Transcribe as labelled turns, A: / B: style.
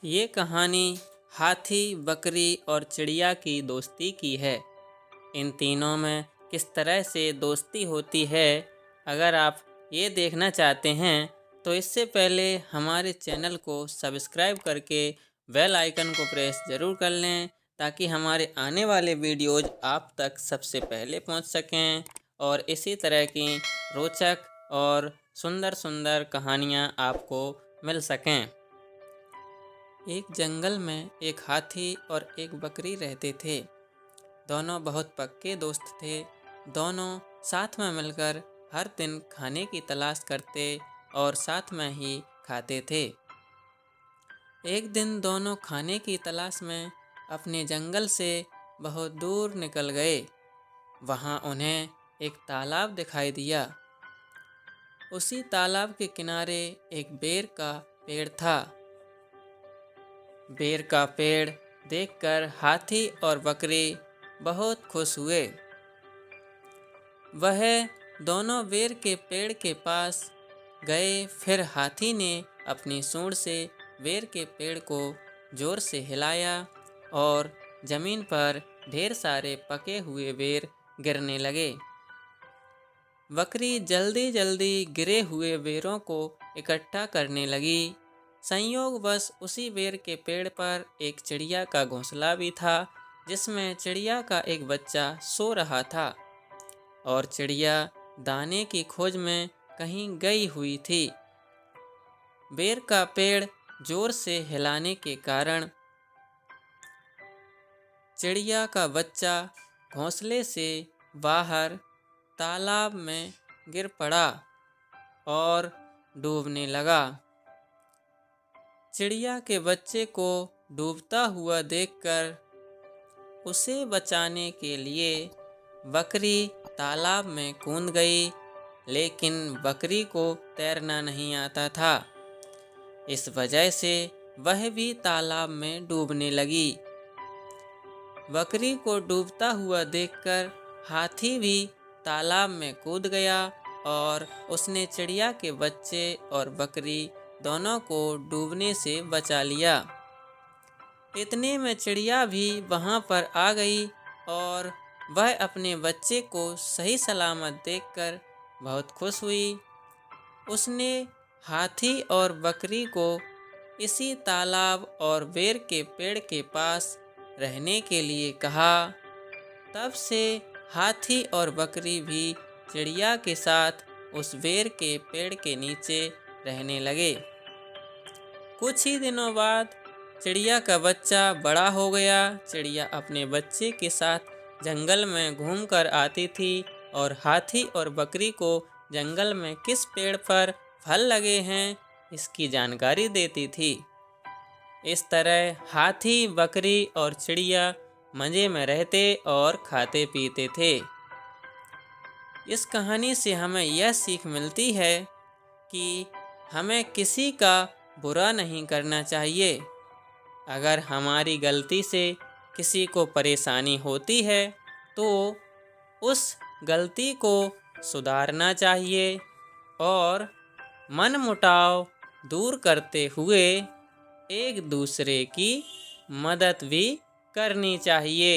A: ये कहानी हाथी, बकरी और चिड़िया की दोस्ती की है। इन तीनों में किस तरह से दोस्ती होती है, अगर आप ये देखना चाहते हैं तो इससे पहले हमारे चैनल को सब्सक्राइब करके बेल आइकन को प्रेस ज़रूर कर लें, ताकि हमारे आने वाले वीडियोज़ आप तक सबसे पहले पहुंच सकें और इसी तरह की रोचक और सुंदर सुंदर कहानियां आपको मिल सकें। एक जंगल में एक हाथी और एक बकरी रहते थे। दोनों बहुत पक्के दोस्त थे। दोनों साथ में मिलकर हर दिन खाने की तलाश करते और साथ में ही खाते थे। एक दिन दोनों खाने की तलाश में अपने जंगल से बहुत दूर निकल गए। वहाँ उन्हें एक तालाब दिखाई दिया। उसी तालाब के किनारे एक बेर का पेड़ था। बेर का पेड़ देखकर हाथी और बकरी बहुत खुश हुए। वह दोनों बेर के पेड़ के पास गए। फिर हाथी ने अपनी सूंड से बेर के पेड़ को जोर से हिलाया और जमीन पर ढेर सारे पके हुए बेर गिरने लगे। बकरी जल्दी जल्दी गिरे हुए बेरों को इकट्ठा करने लगी। संयोगवश उसी बेर के पेड़ पर एक चिड़िया का घोंसला भी था, जिसमें चिड़िया का एक बच्चा सो रहा था और चिड़िया दाने की खोज में कहीं गई हुई थी। बेर का पेड़ जोर से हिलाने के कारण चिड़िया का बच्चा घोंसले से बाहर तालाब में गिर पड़ा और डूबने लगा। चिड़िया के बच्चे को डूबता हुआ देखकर उसे बचाने के लिए बकरी तालाब में कूद गई, लेकिन बकरी को तैरना नहीं आता था। इस वजह से वह भी तालाब में डूबने लगी। बकरी को डूबता हुआ देखकर हाथी भी तालाब में कूद गया और उसने चिड़िया के बच्चे और बकरी दोनों को डूबने से बचा लिया। इतने में चिड़िया भी वहां पर आ गई और वह अपने बच्चे को सही सलामत देखकर बहुत खुश हुई। उसने हाथी और बकरी को इसी तालाब और बेर के पेड़ के पास रहने के लिए कहा। तब से हाथी और बकरी भी चिड़िया के साथ उस बेर के पेड़ के नीचे रहने लगे। कुछ ही दिनों बाद चिड़िया का बच्चा बड़ा हो गया। चिड़िया अपने बच्चे के साथ जंगल में घूमकर आती थी और हाथी और बकरी को जंगल में किस पेड़ पर फल लगे हैं इसकी जानकारी देती थी। इस तरह हाथी, बकरी और चिड़िया मज़े में रहते और खाते पीते थे। इस कहानी से हमें यह सीख मिलती है कि हमें किसी का बुरा नहीं करना चाहिए। अगर हमारी गलती से किसी को परेशानी होती है तो उस गलती को सुधारना चाहिए और मनमुटाव दूर करते हुए एक दूसरे की मदद भी करनी चाहिए।